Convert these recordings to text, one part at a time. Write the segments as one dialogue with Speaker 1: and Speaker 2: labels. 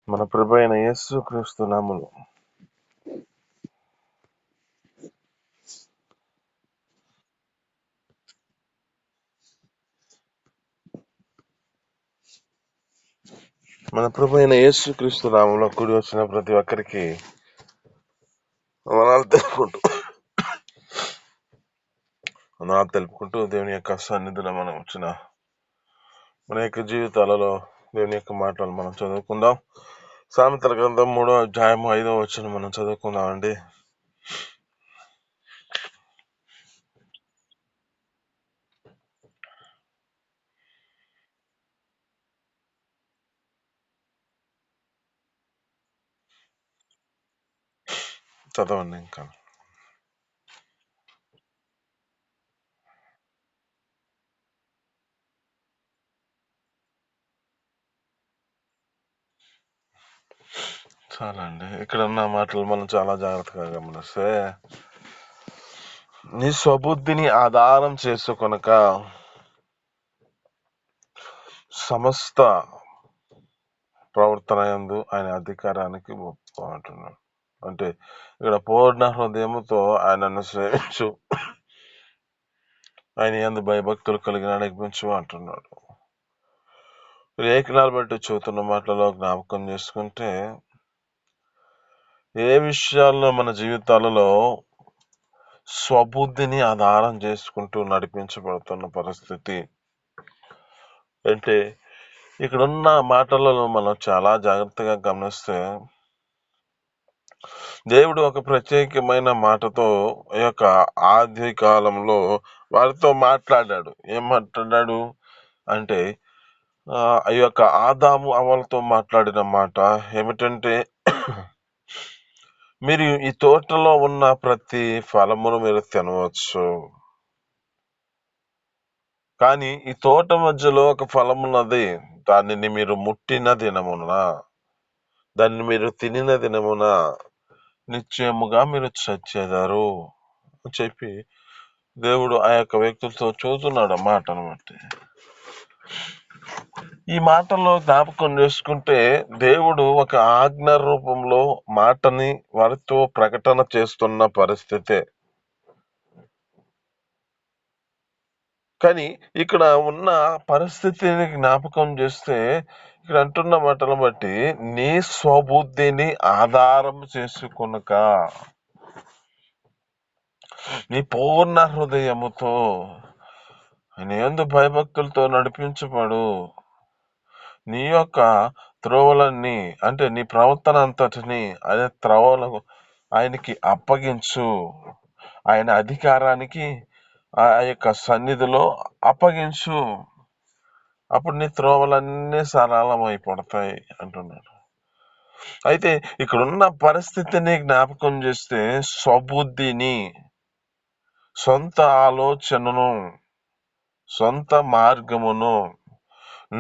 Speaker 1: మన ప్రభు అయిన యేసు క్రీస్తు నామములో కూడి వచ్చిన ప్రతి ఒక్కరికి వందనాలు తెలుపుకుంటూ దేవుని యొక్క సన్నిధిలో మనం వచ్చిన మన యొక్క జీవితాలలో దేవుని యొక్క మాటలు మనం చదువుకుందాం. సామెతల గ్రంథం 3వ అధ్యాయం 5వ వచనం మనం చదువుకుందామండి. చదవండి. ఇంకా చాలా అండి. ఇక్కడ ఉన్న మాటలు మనం చాలా జాగ్రత్తగా గమనిస్తే, నీ స్వబుద్ధిని ఆధారం చేసుకొనక సమస్త ప్రవర్తన యందు ఆయన అధికారానికి ఒప్పు అంటున్నాడు. అంటే ఇక్కడ పూర్ణ హృదయముతో ఆయనను సేవించు, ఆయన యందు భయభక్తులు కలిగి నడిపించు అంటున్నాడు. లేఖనాలు బట్టి చూస్తున్న మాటలలో జ్ఞాపకం చేసుకుంటే, ఏ విషయాల్లో మన జీవితాలలో స్వబుద్ధిని ఆధారం చేసుకుంటూ నడిపించబడుతున్న పరిస్థితి అంటే, ఇక్కడున్న మాటలలో మనం చాలా జాగ్రత్తగా గమనిస్తే, దేవుడు ఒక ప్రత్యేకమైన మాటతో ఈ యొక్క ఆది కాలంలో వారితో మాట్లాడాడు. ఏం మాట్లాడాడు అంటే, ఈ యొక్క ఆదాము అవ్వలతో మాట్లాడిన మాట ఏమిటంటే, మీరు ఈ తోటలో ఉన్న ప్రతి ఫలమును మీరు తినవచ్చు, కానీ ఈ తోట మధ్యలో ఒక ఫలమున్నది, దానిని మీరు ముట్టిన దినమున, దాన్ని మీరు తినిన దినమున నిశ్చయముగా మీరు చచ్చెదరు అని చెప్పి దేవుడు ఆ యొక్క వ్యక్తులతో చూస్తున్నాడు ఆ మాటను బట్టి. ఈ మాటల్లో జ్ఞాపకం చేసుకుంటే, దేవుడు ఒక ఆజ్ఞ రూపంలో మాటని వారితో ప్రకటన చేస్తున్న పరిస్థితే. కానీ ఇక్కడ ఉన్న పరిస్థితిని జ్ఞాపకం చేస్తే, ఇక్కడ అంటున్న మాటలను బట్టి, నీ స్వబుద్ధిని ఆధారం చేసుకొనక నీ పూర్ణ హృదయముతో ఆయన యందు భయభక్తులతో నడిపించబడు, నీ యొక్క త్రోవలన్నీ అంటే నీ ప్రవర్తన అంతటిని ఆయన త్రోవలకు ఆయనకి అప్పగించు, ఆయన అధికారానికి ఆ యొక్క సన్నిధిలో అప్పగించు, అప్పుడు నీ త్రోవలన్నీ సరళమైపడతాయి అంటున్నాడు. అయితే ఇక్కడున్న పరిస్థితిని జ్ఞాపకం చేస్తే, స్వబుద్ధిని, సొంత ఆలోచనను, సొంత మార్గమును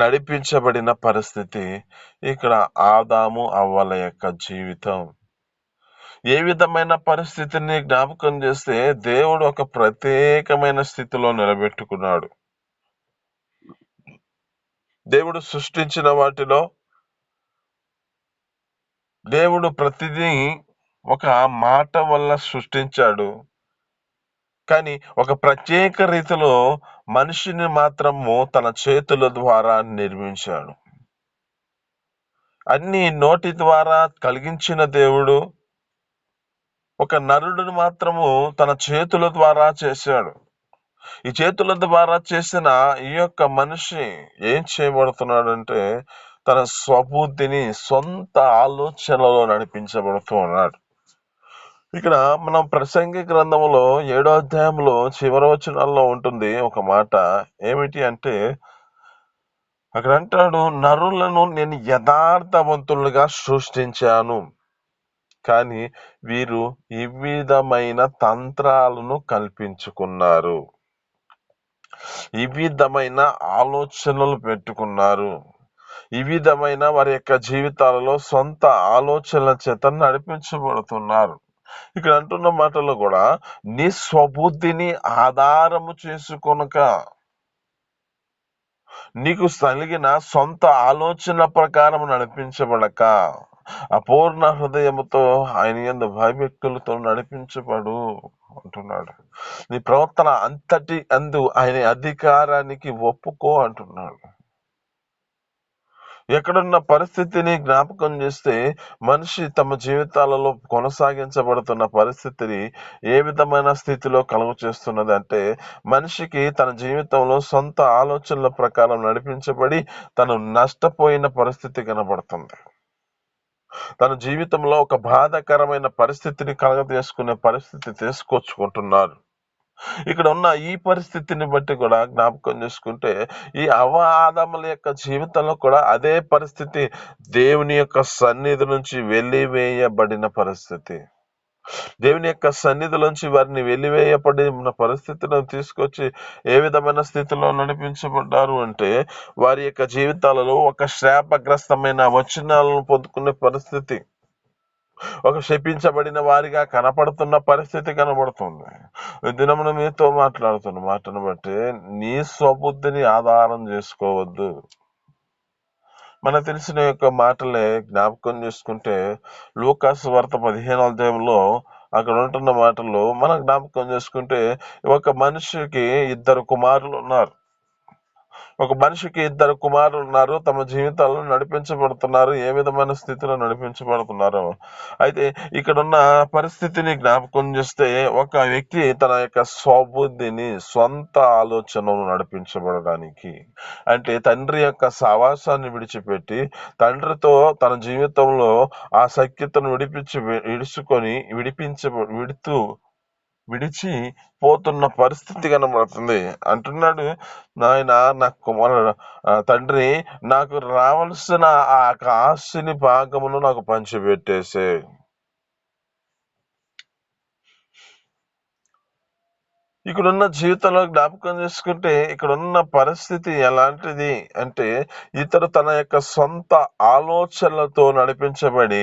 Speaker 1: నడిపించబడిన పరిస్థితి ఇక్కడ ఆదాము అవ్వల యొక్క జీవితం. ఏ విధమైన పరిస్థితిని జ్ఞాపకం చేస్తే, దేవుడు ఒక ప్రత్యేకమైన స్థితిలో నిలబెట్టుకున్నాడు. దేవుడు సృష్టించిన వాటిలో దేవుడు ప్రతిదీ ఒక మాట వల్ల సృష్టించాడు, కానీ ఒక ప్రత్యేక రీతిలో మనిషిని మాత్రము తన చేతుల ద్వారా నిర్మించాడు. అన్ని నోటి ద్వారా కలిగించిన దేవుడు ఒక నరుడిని మాత్రము తన చేతుల ద్వారా చేశాడు. ఈ చేతుల ద్వారా చేసిన ఈ యొక్క మనిషి ఏం చేయబడుతున్నాడంటే, తన స్వబుద్ధిని సొంత ఆలోచనలో నడిపించబడుతూ ఉన్నాడు. ఇక్కడ మనం ప్రసంగి గ్రంథంలో 7వ అధ్యాయంలో చివరి వచనాల్లో ఉంటుంది ఒక మాట. ఏమిటి అంటే, అక్కడ అంటాడు, నరులను నేను యథార్థవంతులుగా సృష్టించాను, కానీ వీరు ఈ విధమైన తంత్రాలను కల్పించుకున్నారు, ఈ విధమైన ఆలోచనలు పెట్టుకున్నారు, ఈ విధమైన వారి యొక్క జీవితాలలో సొంత ఆలోచనల చేత నడిపించబడుతున్నారు. ఇక్కడ అంటున్న మాటల్లో కూడా, నీ స్వబుద్ధిని ఆధారము చేసుకొనక, నీకు కలిగిన సొంత ఆలోచన ప్రకారం నడిపించబడక అపూర్ణ హృదయముతో ఆయన యందు భయభక్తులతో నడిపించబడు అంటున్నాడు. నీ ప్రవర్తన అంతటి అందు ఆయన అధికారానికి ఒప్పుకో అంటున్నాడు. ఎక్కడున్న పరిస్థితిని జ్ఞాపకం చేస్తే మనిషి తమ జీవితాలలో కొనసాగించబడుతున్న పరిస్థితిని ఏ విధమైన స్థితిలో కలుగు చేస్తున్నది అంటే, మనిషికి తన జీవితంలో సొంత ఆలోచనల ప్రకారం నడిపించబడి తను నష్టపోయిన పరిస్థితి కనబడుతుంది. తన జీవితంలో ఒక బాధాకరమైన పరిస్థితిని కలగజేసుకునే పరిస్థితి తీసుకొచ్చుకుంటున్నారు. ఇక్కడ ఉన్న ఈ పరిస్థితిని బట్టి కూడా జ్ఞాపకం చేసుకుంటే, ఈ ఆదాముల యొక్క జీవితంలో కూడా అదే పరిస్థితి, దేవుని యొక్క సన్నిధి నుంచి వెలివేయబడిన పరిస్థితి. దేవుని యొక్క సన్నిధిలోంచి వారిని వెలివేయబడిన పరిస్థితిని తీసుకొచ్చి ఏ విధమైన స్థితిలో నడిపించబడ్డారు అంటే, వారి యొక్క జీవితాలలో ఒక శాపగ్రస్తమైన వచనాలను పొందుకునే పరిస్థితి, ఒక శపించబడిన వారిగా కనపడుతున్న పరిస్థితి కనబడుతుంది. ఈ దినమున మీతో మాట్లాడుతున్న మాటను బట్టి నీ స్వబుద్ధిని ఆధారం చేసుకోవద్దు. మనకు తెలిసిన యొక్క మాటలే జ్ఞాపకం చేసుకుంటే, లూకాసు వార్త 15వ అధ్యాయంలో అక్కడ ఉంటున్న మాటల్లో మనం జ్ఞాపకం చేసుకుంటే, ఒక మనిషికి 2 కుమారులు ఉన్నారు. ఒక మనిషికి 2 కుమారులు ఉన్నారు. తమ జీవితాలను నడిపించబడుతున్నారు. ఏ విధమైన స్థితిలో నడిపించబడుతున్నారో. అయితే ఇక్కడున్న పరిస్థితిని జ్ఞాపకం చేస్తే, ఒక వ్యక్తి తన యొక్క స్వబుద్ధిని, సొంత ఆలోచనను నడిపించబడడానికి, అంటే తండ్రి యొక్క సహవాసాన్ని విడిచిపెట్టి తండ్రితో తన జీవితంలో ఆ సఖ్యతను విడిచి పోతున్న పరిస్థితి కనబడుతుంది. అంటున్నాడు, నాయన నాకు తండ్రి, నాకు రావాల్సిన ఆ ఆస్తిని భాగమును నాకు పంచిపెట్టేసే. ఇక్కడున్న జీవితంలో జ్ఞాపకం చేసుకుంటే, ఇక్కడున్న పరిస్థితి ఎలాంటిది అంటే, ఇతడు తన యొక్క సొంత ఆలోచనలతో నడిపించబడి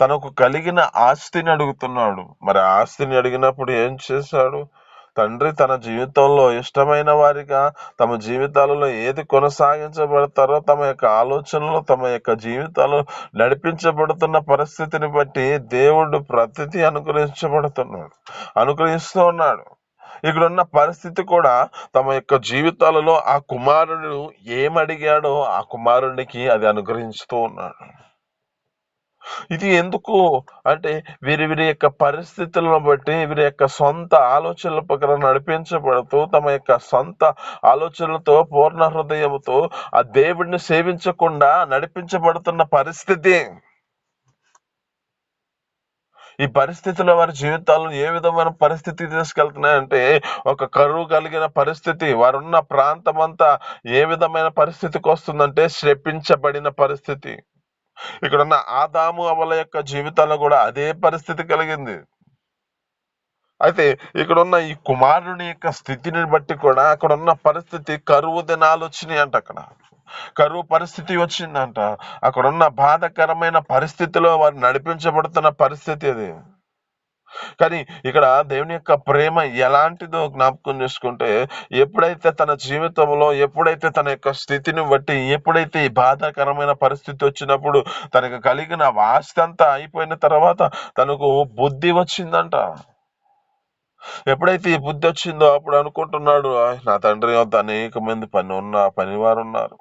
Speaker 1: తనకు కలిగిన ఆస్తిని అడుగుతున్నాడు. మరి ఆస్తిని అడిగినప్పుడు ఏం చేశాడు? తండ్రి తన జీవితంలో ఇష్టమైన వారిగా తమ జీవితాలలో ఏది కొనసాగించబడతారో, తమ యొక్క ఆలోచనలు, తమ యొక్క జీవితాలు నడిపించబడుతున్న పరిస్థితిని బట్టి దేవుడు ప్రతిదీ అనుగ్రహిస్తూ ఉన్నాడు. ఇక్కడున్న పరిస్థితి కూడా తమ యొక్క జీవితాలలో ఆ కుమారుడు ఏమడిగాడో ఆ కుమారునికి అది అనుగ్రహిస్తూ ఉన్నాడు. ఇది ఎందుకు అంటే, వీరి యొక్క పరిస్థితులను బట్టి వీరి యొక్క సొంత ఆలోచనల ప్రకారం నడిపించబడుతూ తమ యొక్క సొంత ఆలోచనలతో పూర్ణ హృదయంతో ఆ దేవుడిని సేవించకుండా నడిపించబడుతున్న పరిస్థితి. ఈ పరిస్థితుల వారి జీవితాలను ఏ విధమైన పరిస్థితి తీసుకెళ్తున్నాయంటే, ఒక కరువు కలిగిన పరిస్థితి. వారున్న ప్రాంతం అంతా ఏ విధమైన పరిస్థితికి వస్తుందంటే, శపించబడిన పరిస్థితి. ఇక్కడున్న ఆదాము అవ్వల యొక్క జీవితాల్లో కూడా అదే పరిస్థితి కలిగింది. అయితే ఇక్కడున్న ఈ కుమారుని యొక్క స్థితిని బట్టి కూడా అక్కడున్న పరిస్థితి, కరువు దినాలు వచ్చినాయి అంట. అక్కడ కరువు పరిస్థితి వచ్చిందంట. అక్కడున్న బాధాకరమైన పరిస్థితిలో వారు నడిపించబడుతున్న పరిస్థితి అది. కానీ ఇక్కడ దేవుని యొక్క ప్రేమ ఎలాంటిదో జ్ఞాపకం చేసుకుంటే, ఎప్పుడైతే తన జీవితంలో, ఎప్పుడైతే తన యొక్క స్థితిని బట్టి, ఎప్పుడైతే ఈ బాధాకరమైన పరిస్థితి వచ్చినప్పుడు తనకు కలిగిన ఆస్తి అంతా అయిపోయిన తర్వాత తనకు బుద్ధి వచ్చిందంట. ఎప్పుడైతే ఈ బుద్ధి వచ్చిందో అప్పుడు అనుకుంటున్నాడు, నా తండ్రి వద్ద అనేక మంది పనివారు ఉన్నారు.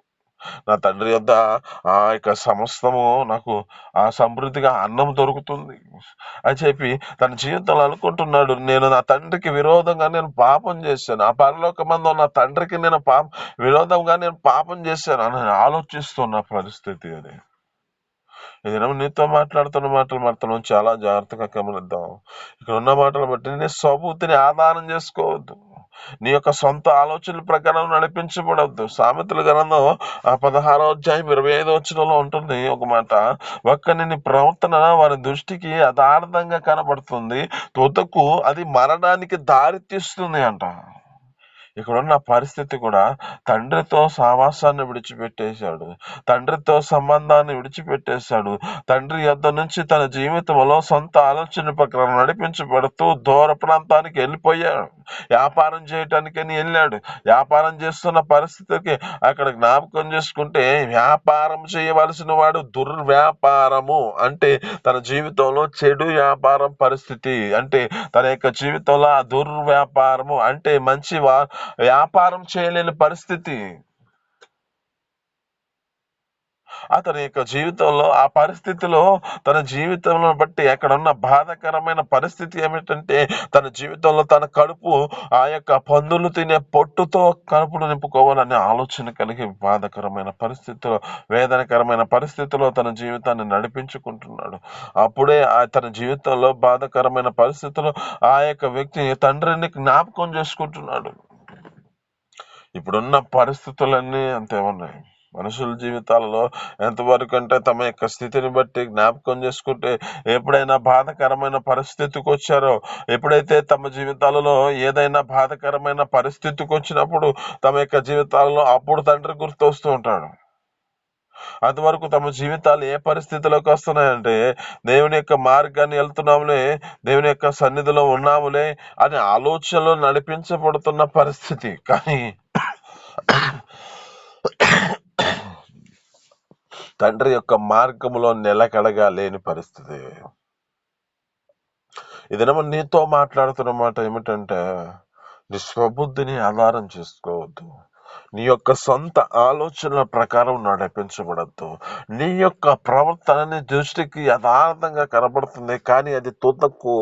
Speaker 1: నా తండ్రి వద్ద ఆ యొక్క సమస్తము నాకు ఆ సమృద్ధిగా అన్నం దొరుకుతుంది అని చెప్పి తన జీవితంలో అనుకుంటున్నాడు. నేను నా తండ్రికి విరోధంగా నేను పాపం చేశాను, ఆ పరలోకమందు నా తండ్రికి విరోధంగా నేను పాపం చేశాను అని ఆలోచిస్తున్న పరిస్థితి అది. ఈ దినం నీతో మాట్లాడుతున్న మాటలు మనం చాలా జాగ్రత్తగా గమనిద్దాం. ఇక్కడ ఉన్న మాటలు బట్టి నీ స్వబుద్ధిని ఆధారం చేసుకోవద్దు. నీ యొక్క సొంత ఆలోచనల ప్రకారం నడిపించబడవద్దు. సామెతల గ్రంథం 16వ అధ్యాయం 25వ వచనంలో ఉంటుంది ఒక మాట, ఒక్కని ప్రవర్తన వారి దృష్టికి యథార్థంగా కనబడుతుంది, తుదకు అది మరణానికి దారి తీస్తుంది అంట. ఇక్కడున్న పరిస్థితి కూడా తండ్రితో సావాసాన్ని విడిచిపెట్టేశాడు. తండ్రితో సంబంధాన్ని విడిచిపెట్టేశాడు. తండ్రి యొద్ద నుంచి తన జీవితంలో సొంత ఆలోచన ప్రకారం నడిపించబడుతూ దూర ప్రాంతానికి వెళ్ళిపోయాడు. వ్యాపారం చేయటానికని వెళ్ళాడు. వ్యాపారం చేస్తున్న పరిస్థితికి అక్కడ జ్ఞాపకం చేసుకుంటే, వ్యాపారం చేయవలసిన వాడు దుర్వ్యాపారము అంటే తన జీవితంలో చెడు వ్యాపారం పరిస్థితి, అంటే తన యొక్క జీవితంలో ఆ దుర్వ్యాపారము అంటే మంచి వ్యాపారం చేయలేని పరిస్థితి. అతని యొక్క జీవితంలో ఆ పరిస్థితిలో తన జీవితంలో బట్టి అక్కడ ఉన్న బాధాకరమైన పరిస్థితి ఏమిటంటే, తన జీవితంలో తన కడుపు ఆ యొక్క పందులు తినే పొట్టుతో కడుపును నింపుకోవాలనే ఆలోచన కలిగి బాధాకరమైన పరిస్థితిలో, వేదనకరమైన పరిస్థితిలో తన జీవితాన్ని నడిపించుకుంటున్నాడు. అప్పుడే తన జీవితంలో బాధాకరమైన పరిస్థితిలో ఆ యొక్క వ్యక్తి తండ్రిని జ్ఞాపకం చేసుకుంటున్నాడు. ఇప్పుడున్న పరిస్థితులన్నీ అంతే ఉన్నాయి. మనుషుల జీవితాలలో ఎంతవరకు అంటే తమ యొక్క స్థితిని బట్టి జ్ఞాపకం చేసుకుంటే, ఎప్పుడైనా బాధాకరమైన పరిస్థితికి వచ్చారో, ఎప్పుడైతే తమ జీవితాలలో ఏదైనా బాధాకరమైన పరిస్థితికి వచ్చినప్పుడు తమ యొక్క జీవితాలలో అప్పుడు తండ్రి గుర్తొస్తూ ఉంటాడు. అంతవరకు తమ జీవితాలు ఏ పరిస్థితిలోకి వస్తున్నాయంటే, దేవుని యొక్క మార్గాన్ని వెళ్తున్నాములే, దేవుని యొక్క సన్నిధిలో ఉన్నాములే అనే ఆలోచనలో నడిపించబడుతున్న పరిస్థితి. కానీ తండ్రి యొక్క మార్గంలో నిలకడగా లేని పరిస్థితి. ఇదేమో నీతో మాట్లాడుతున్న మాట ఏమిటంటే, నీ స్వబుద్ధిని ఆధారం చేసుకోవద్దు. నీ యొక్క సొంత ఆలోచనల ప్రకారం నడిపించబడద్దు. నీ యొక్క ప్రవర్తనని దృష్టికి యథార్థంగా కనబడుతుంది, కానీ అది తుదకు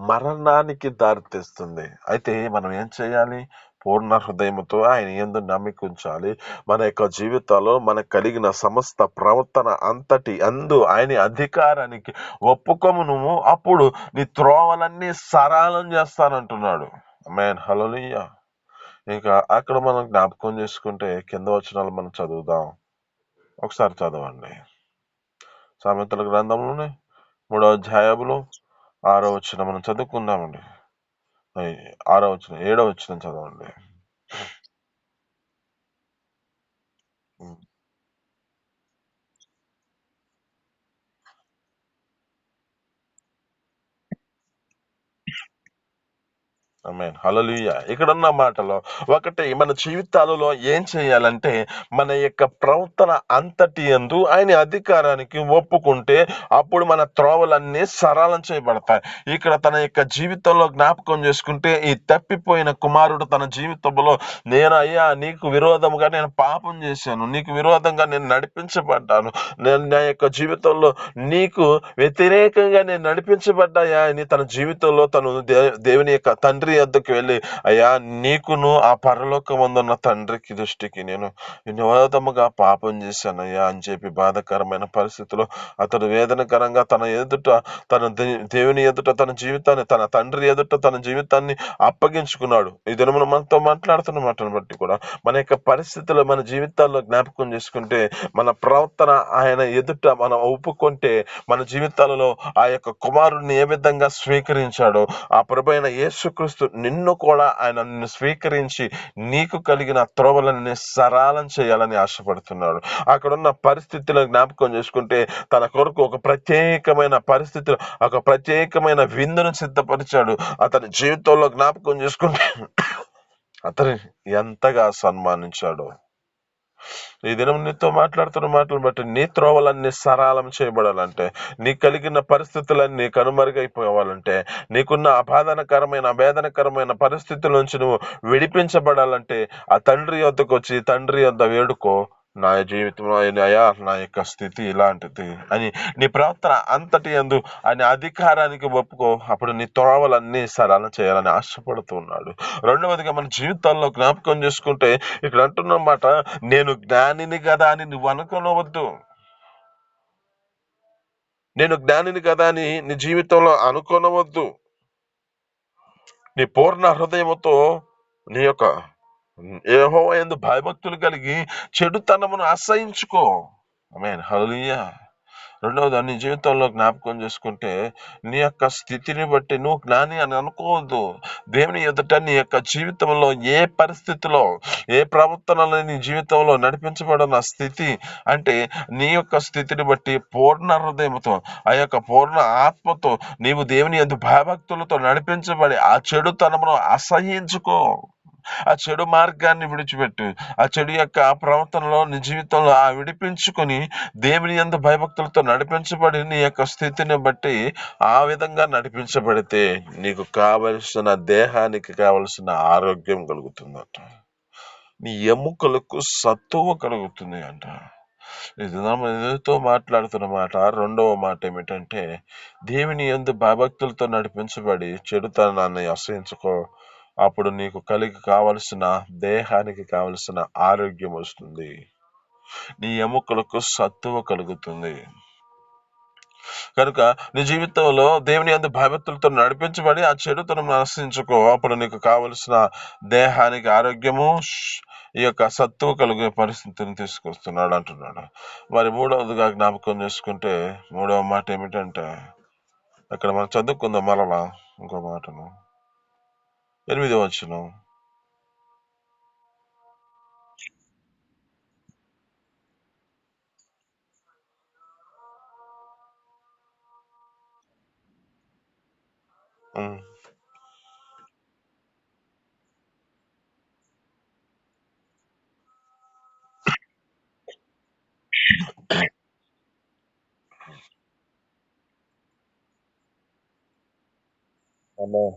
Speaker 1: మరణానికి దారితీస్తుంది. అయితే మనం ఏం చేయాలి? పూర్ణ హృదయముతో ఆయన యందు నమ్మిక ఉంచాలి. మన యొక్క జీవితాల్లో మనకు కలిగిన సమస్త ప్రవర్తన అంతటి అందు ఆయన అధికారానికి ఒప్పుకోము నువ్వు, అప్పుడు నీ త్రోవలన్నీ సరళం చేస్తానంటున్నాడు. ఆమేన్, హల్లెలూయా. ఇంకా అక్కడ మనం జ్ఞాపకం చేసుకుంటే కింద వచనాలు మనం చదువుదాం. ఒకసారి చదవండి. సామెతల గ్రంథంలోనే 3వ అధ్యాయములో 6వ వచనం మనం చదువుకుందామండి. 6వ వచనం 7వ వచనం చదవండి. ఆమేన్, హల్లెలూయా. ఇక్కడున్న మాటలో ఒకటి, మన జీవితాలలో ఏం చేయాలంటే, మన యొక్క ప్రవర్తన అంతటి యందు ఆయన అధికారానికి ఒప్పుకుంటే అప్పుడు మన త్రోవలన్నీ సరళం చేయబడతాయి. ఇక్కడ తన యొక్క జీవితంలో జ్ఞాపకం చేసుకుంటే, ఈ తప్పిపోయిన కుమారుడు తన జీవితంలో, నేను అయ్యా నీకు విరోధముగా నేను పాపం చేశాను, నీకు విరోధంగా నేను నడిపించబడ్డాను, నేను నా యొక్క జీవితంలో నీకు వ్యతిరేకంగా నేను నడిపించబడ్డాయా అని తన జీవితంలో తను దేవుని యొక్క తండ్రి వద్దకు వెళ్ళి, అయ్యా నీకును ఆ పరలోకమందున్న తండ్రికి దృష్టికి నేను విరోధముగా పాపం చేశానయ్యా అని చెప్పి బాధాకరమైన పరిస్థితిలో అతడు వేదనకరంగా తన ఎదుట, తన దేవుని ఎదుట తన జీవితాన్ని, తన తండ్రి ఎదుట తన జీవితాన్ని అప్పగించుకున్నాడు. ఈ దినమున మనతో మాట్లాడుతున్న మాటను బట్టి కూడా మన యొక్క పరిస్థితులు మన జీవితాల్లో జ్ఞాపకం చేసుకుంటే, మన ప్రవర్తన ఆయన ఎదుట మనం ఒప్పుకుంటే, మన జీవితాలలో ఆ యొక్క కుమారుడిని ఏ విధంగా స్వీకరించాడో ఆ ప్రభువైన యేసుక్రీస్తు నిన్ను కూడా ఆయన నిన్ను స్వీకరించి నీకు కలిగిన త్రోవలని సరళం చేయాలని ఆశపడుతున్నాడు. అక్కడున్న పరిస్థితులను జ్ఞాపకం చేసుకుంటే, తన కొరకు ఒక ప్రత్యేకమైన పరిస్థితులు, ఒక ప్రత్యేకమైన విందును సిద్ధపరిచాడు. అతని జీవితంలో జ్ఞాపకం చేసుకుంటే అతని ఎంతగా సన్మానించాడో. ఈ దినం నీతో మాట్లాడుతున్న మాటలు బట్టి నీ త్రోవలన్నీ సరళం చేయబడాలంటే, నీ కలిగిన పరిస్థితులన్నీ కనుమరుగైపోవాలంటే, నీకున్న అబాధనకరమైన వేదనకరమైన పరిస్థితుల నుంచి నువ్వు విడిపించబడాలంటే, ఆ తండ్రి యొద్దకు వచ్చి తండ్రి యొద్ద వేడుకో, నా జీవితంలో అయ్యా నా యొక్క స్థితి ఇలాంటిది అని నీ ప్రవర్తన అంతటి యందు ఆయన అధికారానికి ఒప్పుకో. అప్పుడు నీ త్రోవలన్నీ సరళం చేయాలని ఆశపడుతూ ఉన్నాడు. రెండవదిగా మన జీవితాల్లో జ్ఞాపకం చేసుకుంటే, ఇక్కడ అంటున్నమాట, నేను జ్ఞానిని కదా అని నువ్వు అనుకోనవద్దు. నేను జ్ఞానిని కదా అని నీ జీవితంలో అనుకోనవద్దు. నీ పూర్ణ హృదయముతో నీ యొక్క యెహోవా యందు భయభక్తులు కలిగి చెడుతనమును అసహించుకో. ఆమేన్, హల్లెలూయా. రెండవది నీ జీవితంలో జ్ఞాపకం చేసుకుంటే నీ యొక్క స్థితిని బట్టి నువ్వు జ్ఞాని అని అనుకోవద్దు. దేవుని ఎదుట నీ యొక్క జీవితంలో ఏ పరిస్థితిలో ఏ ప్రవర్తనలో నీ జీవితంలో నడిపించబడిన స్థితి అంటే నీ యొక్క స్థితిని బట్టి పూర్ణ హృదయంతో ఆ యొక్క పూర్ణ ఆత్మతో నీవు దేవుని యందు భయభక్తులతో నడిపించబడి ఆ చెడుతనమును అసహ్యించుకో. ఆ చెడు మార్గాన్ని విడిచిపెట్టు. ఆ చెడు యొక్క ప్రవర్తనలో నీ జీవితంలో విడిపించుకొని దేవుని యందు భయభక్తులతో నడిపించబడి నీ యొక్క స్థితిని బట్టి ఆ విధంగా నడిపించబడితే నీకు కావలసిన దేహానికి కావలసిన ఆరోగ్యం కలుగుతుందట. నీ ఎముకలకు సత్తువ కలుగుతుంది అంట. ఇది ఎదుతో మాట్లాడుతున్న మాట. రెండవ మాట ఏమిటంటే దేవుని యందు భయభక్తులతో నడిపించబడి చెడుతనాన్ని అసహించుకో. అప్పుడు నీకు కావలసిన దేహానికి కావలసిన ఆరోగ్యం వస్తుంది. నీ ఎముకలకు సత్తువ కలుగుతుంది. కనుక నీ జీవితంలో దేవుని యందు భయభక్తులతో నడిపించబడి ఆ చెడుతనం నశించుకో. అప్పుడు నీకు కావలసిన దేహానికి ఆరోగ్యము ఈ యొక్క సత్తువ కలిగే పరిస్థితిని తీసుకొస్తున్నాడు అంటున్నాడు. మరి మూడవదిగా జ్ఞాపకం చేసుకుంటే మూడవ మాట ఏమిటంటే అక్కడ మనం చదువుకుందాం మరలా ఇంకో మాటను. 8వ వచనం.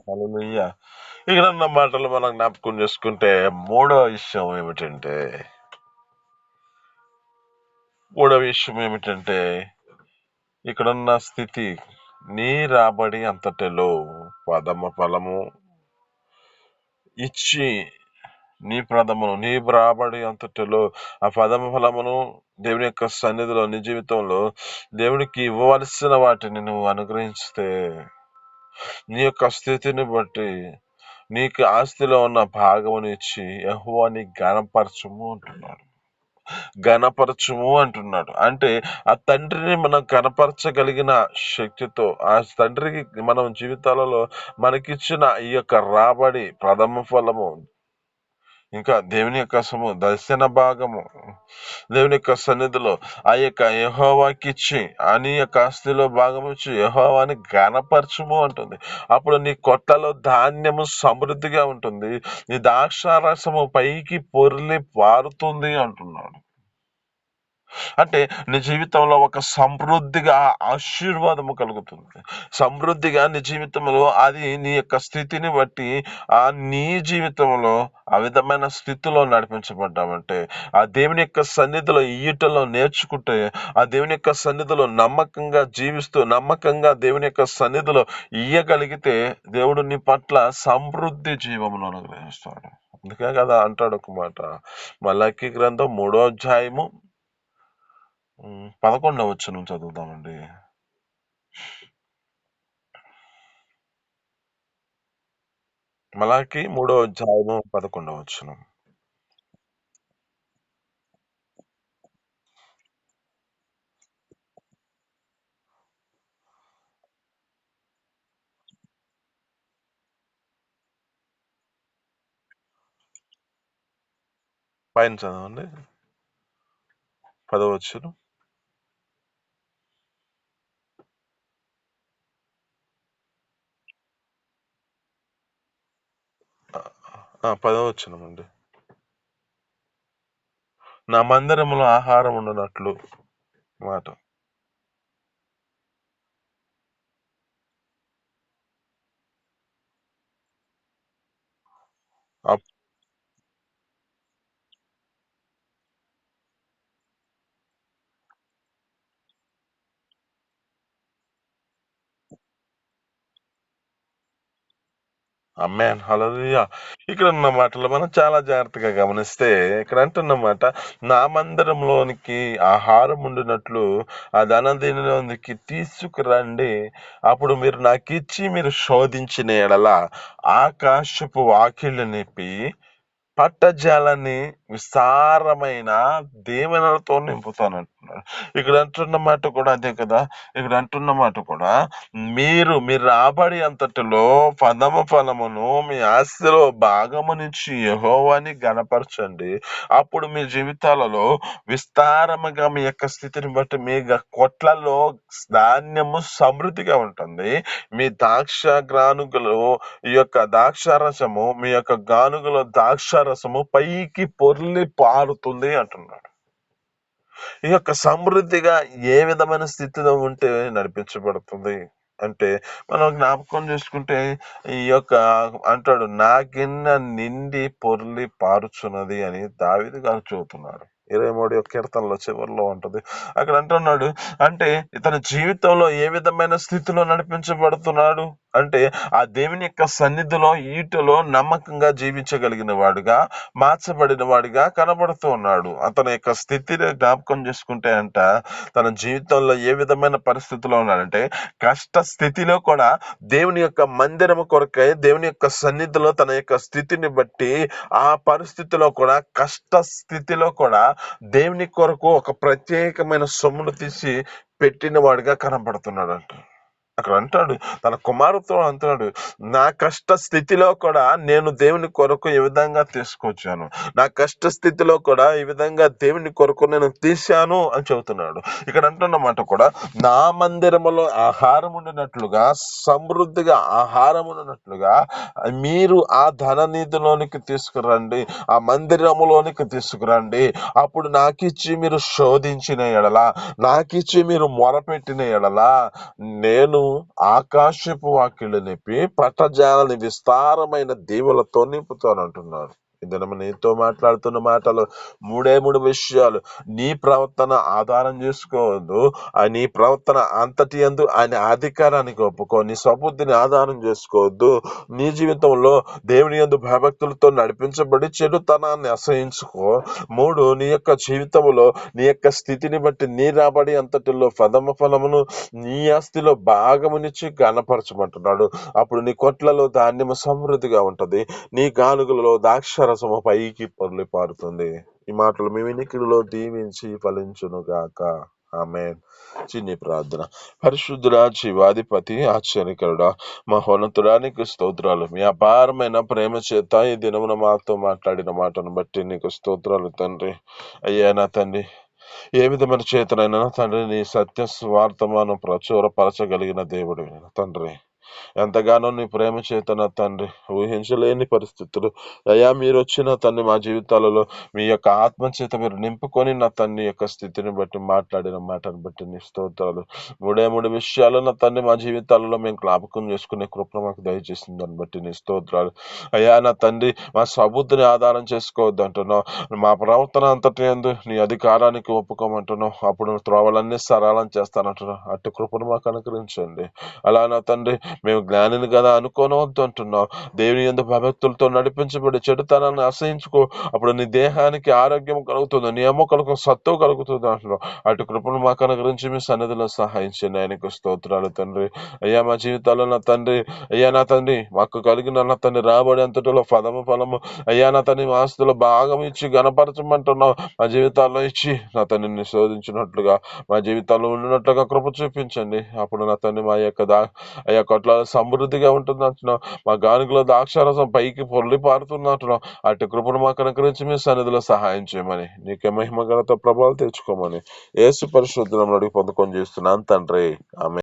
Speaker 1: హల్లెలూయా. ఇక్కడ ఉన్న మాటలు మనం జ్ఞాపకం చేసుకుంటే మూడవ విషయం ఏమిటంటే ఇక్కడున్న స్థితి నీ రాబడి అంతటిలో పదమ ఫలము ఇచ్చి నీ రాబడి అంతటిలో ఆ పదమ ఫలమును దేవుని యొక్క సన్నిధిలో నీ జీవితంలో దేవునికి ఇవ్వవలసిన వాటిని నువ్వు అనుగ్రహిస్తే నీ యొక్క స్థితిని బట్టి నీకు ఆస్తిలో ఉన్న భాగమును ఇచ్చి యెహోవాని ఘనపరచుము అంటున్నాడు. అంటే ఆ తండ్రిని మనం కనపరచగలిగిన శక్తితో ఆ తండ్రికి మనం జీవితాలలో మనకిచ్చిన ఈ యొక్క రాబడి ప్రథమ ఫలము ఇంకా దేవుని యొక్క దర్శన భాగము దేవుని యొక్క సన్నిధిలో ఆ యొక్క యెహోవాకిచ్చి నీ యొక్క ఆస్తిలో భాగం ఇచ్చి యెహోవాని ఘనపరచుము అంటుంది. అప్పుడు నీ కొట్లలో ధాన్యము సమృద్ధిగా ఉంటుంది, నీ ద్రాక్షారసము పైకి పొర్లి పారుతుంది అంటున్నాడు. అంటే నీ జీవితంలో ఒక సమృద్ధిగా ఆశీర్వాదము కలుగుతుంది. సమృద్ధిగా నీ జీవితంలో అది నీ యొక్క స్థితిని బట్టి నీ జీవితంలో ఆ విధమైన స్థితిలో నడిపించబడ్డామంటే ఆ దేవుని యొక్క సన్నిధిలో ఈటలో నేర్చుకుంటే ఆ దేవుని యొక్క సన్నిధిలో నమ్మకంగా జీవిస్తూ నమ్మకంగా దేవుని యొక్క సన్నిధిలో ఇయ్యగలిగితే దేవుడు నీ పట్ల సమృద్ధి జీవమును అనుగ్రహిస్తాడు. అందుకే కదా అంటాడు ఒక మాట, మలాకి గ్రంథం 3వ అధ్యాయము 11వ వచనం చదువుతామండి. మలాకి 3వ అధ్యాయము 11వ వచనం. పైన చదవండి 10వ వచనం. 10వ వచనం అండి. నా మందిరములో ఆహారం ఉండనట్లు మాట. ఆమేన్. హల్లెలూయా. ఇక్కడ ఉన్న మాటలు మనం చాలా జాగ్రత్తగా గమనిస్తే ఇక్కడ అంటున్నమాట, నా మందిరంలోనికి ఆహారం ఉండినట్లు ఆ ధనదినిలోనికి తీసుకురండి, అప్పుడు మీరు నాకిచ్చి మీరు శోధించిన ఎడల ఆకాశపు వాకిళ్ళు నిప్పి పట్టజాలని విస్తారమైన దీవెనలతో నింపుతానంట. అంటున్నాడు. ఇక్కడ అంటున్న మాట కూడా అదే కదా. ఇక్కడ అంటున్న మాట కూడా మీరు మీ రాబడి అంతటిలో ఫలమును మీ ఆస్తిలో భాగమునిచ్చి యెహోవాని గణపరచండి. అప్పుడు మీ జీవితాలలో విస్తారముగా మీ యొక్క స్థితిని బట్టి మీ కొట్లలో ధాన్యము సమృద్ధిగా ఉంటుంది. మీ ద్రాక్ష గానుగలు ఈ యొక్క ద్రాక్షారసము మీ యొక్క గానుగలో ద్రాక్షారసము పైకి పొర్లి పారుతుంది అంటున్నాడు. ఈ యొక్క సమృద్ధిగా ఏ విధమైన స్థితిలో ఉంటే నడిపించబడుతుంది అంటే మనం జ్ఞాపకం చేసుకుంటే ఈ యొక్క అంటాడు, నా గిన్నె నిండి పొర్లి పారుచున్నది అని దావీదు గారు చెబుతున్నాడు. 23వ కీర్తనలో చివరిలో ఉంటది. అక్కడ అంటున్నాడు, అంటే ఇతని జీవితంలో ఏ విధమైన స్థితిలో నడిపించబడుతున్నాడు అంటే ఆ దేవుని యొక్క సన్నిధిలో ఈటలో నమ్మకంగా జీవించగలిగిన వాడుగా, మార్చబడిన వాడిగా కనబడుతూ ఉన్నాడు. అతని యొక్క స్థితిని జ్ఞాపకం చేసుకుంటే అంట తన జీవితంలో ఏ విధమైన పరిస్థితిలో ఉన్నాడంటే కష్ట స్థితిలో కూడా దేవుని యొక్క మందిరము కొరకై దేవుని యొక్క సన్నిధిలో తన యొక్క స్థితిని బట్టి ఆ పరిస్థితిలో కూడా కష్ట స్థితిలో కూడా దేవుని కొరకు ఒక ప్రత్యేకమైన సొమ్మును తీసి పెట్టిన వాడిగా కనబడుతున్నాడు అంట. అక్కడ అంటాడు, తన కుమారుతో అంటున్నాడు, నా కష్ట స్థితిలో కూడా నేను దేవుని కొరకు ఈ విధంగా తీసుకొచ్చాను, నా కష్ట స్థితిలో కూడా ఈ విధంగా దేవుని కొరకు నేను తీశాను అని చెబుతున్నాడు. ఇక్కడ అంటున్నమాట కూడా, నా మందిరములో ఆహారం ఉండినట్లుగా సమృద్ధిగా ఆహారం ఉండినట్లుగా మీరు ఆ ధన నిధిలోనికి తీసుకురండి, ఆ మందిరములోనికి తీసుకురండి. అప్పుడు నాకిచ్చి మీరు శోధించిన ఎడల, నాకిచ్చి మీరు మొరపెట్టిన ఎడల నేను ఆకాశపు వాకిళ్ళు నిప్పి పట్టజాలని విస్తారమైన దీవులతో నింపుతాను అంటున్నాడు. ఇది నీతో మాట్లాడుతున్న మాటలు మూడు విషయాలు. నీ ప్రవర్తన ఆధారం చేసుకోవద్దు, నీ ప్రవర్తన అంతటి యందు ఆయన అధికారానికి ఒప్పుకో, నీ స్వబుద్ధిని ఆధారం చేసుకోవద్దు. నీ జీవితంలో దేవుని యందు భయభక్తులతో నడిపించబడి చెడుతనాన్ని అసహించుకో. 3, నీ యొక్క జీవితంలో నీ యొక్క స్థితిని బట్టి నీ రాబడి అంతటిలో ఫలమును నీ ఆస్తిలో భాగమునిచ్చి గణపరచమంటున్నాడు. అప్పుడు నీ కొట్లలో ధాన్యము సమృద్ధిగా ఉంటది, నీ గానుగులలో ద్రాక్షారసము పైకి పొర్లి పారుతుంది. ఈ మాటలు మీ వినికిడిలో దీవించి ఫలించును గాక. ఆమేన్. చిన్ని ప్రార్థన. పరిశుద్ధుడా, జీవాధిపతి, ఆశ్చర్యకరుడా, మహోన్నతుడానికి స్తోత్రాలు. మీ అపారమైన ప్రేమ చేత ఈ దినమున మాతో మాట్లాడిన మాటను బట్టి నీకు స్తోత్రాలు తండ్రి. అయ్యా నా తండ్రి, ఏ విధమైన చేతనైనా తండ్రి నీ సత్య స్వార్థమాను ప్రచురపరచగలిగిన దేవుడు తండ్రి. ఎంతగానో నీ ప్రేమ చేతన తండ్రి ఊహించలేని పరిస్థితులు అయ్యా మీరు వచ్చిన తండ్రి మా జీవితాలలో మీ యొక్క ఆత్మ చేత మీరు నింపుకొని నా తండ్రి యొక్క స్థితిని బట్టి మాట్లాడిన మాటను బట్టి నీ స్తోత్రాలు. 3 విషయాలు నా తండ్రి మా జీవితాలలో మేము జ్ఞాపకం చేసుకునే కృప మాకు దయచేసింది, దాన్ని బట్టి నీ స్తోత్రాలు. అయ్యా నా తండ్రి, మా స్వబుద్ధిని ఆధారం చేసుకోవద్దు అంటున్నావు, మా ప్రవర్తన అంతటి యందు నీ అధికారానికి ఒప్పుకోమంటున్నావు, అప్పుడు త్రోవలన్నీ సరళం చేస్తానంటున్నావు. అటు కృపను మాకు అనుగ్రహించండి. అలా నా తండ్రి, మేము జ్ఞానిని కదా అనుకోనవద్దు అంటున్నావు, దేవుని యందు భయభక్తులతో నడిపించబడి చెడుతనాన్ని అసహించుకో, అప్పుడు నీ దేహానికి ఆరోగ్యం కలుగుతుంది, నీ ఎముకలకు సత్తువ కలుగుతుంది అంటున్నావు. అటు కృపను మాకు అనుగ్రహించి మీ సన్నిధిలో సహాయించండి. ఆయనకు స్తోత్రాలు తండ్రి. అయ్యా మా జీవితాల్లో నా తండ్రి, అయ్యా నా తండ్రి మాకు కలిగిన నా తండ్రి రాబడి అంతటిలో ఫలము అయ్యా నా తండ్రి మా ఆస్తులో భాగం ఇచ్చి గణపరచమంటున్నావు. మా జీవితాల్లో ఇచ్చి నా తండ్రిని శోధించినట్లుగా మా జీవితాల్లో ఉండినట్లుగా కృప చూపించండి. అప్పుడు నా తండ్రి మా యొక్క అయ్యా కొట్ల సమృద్ధిగా ఉంటుంది అంటున్నావు, మా గానుగలో ద్రాక్షారసం పైకి పొర్లి పారుతున్నట్టున్నావు. అటు కృపను మాకు అనుగ్రహించి మీ సన్నిధిలో సహాయం చేయమని, నీకే మహిమ ఘనత ప్రభావాలు తెచ్చుకోమని యేసు పరిశుద్ధ నామములో అడిగి పొందుకొని చేస్తున్నాను తండ్రి. ఆమేన్.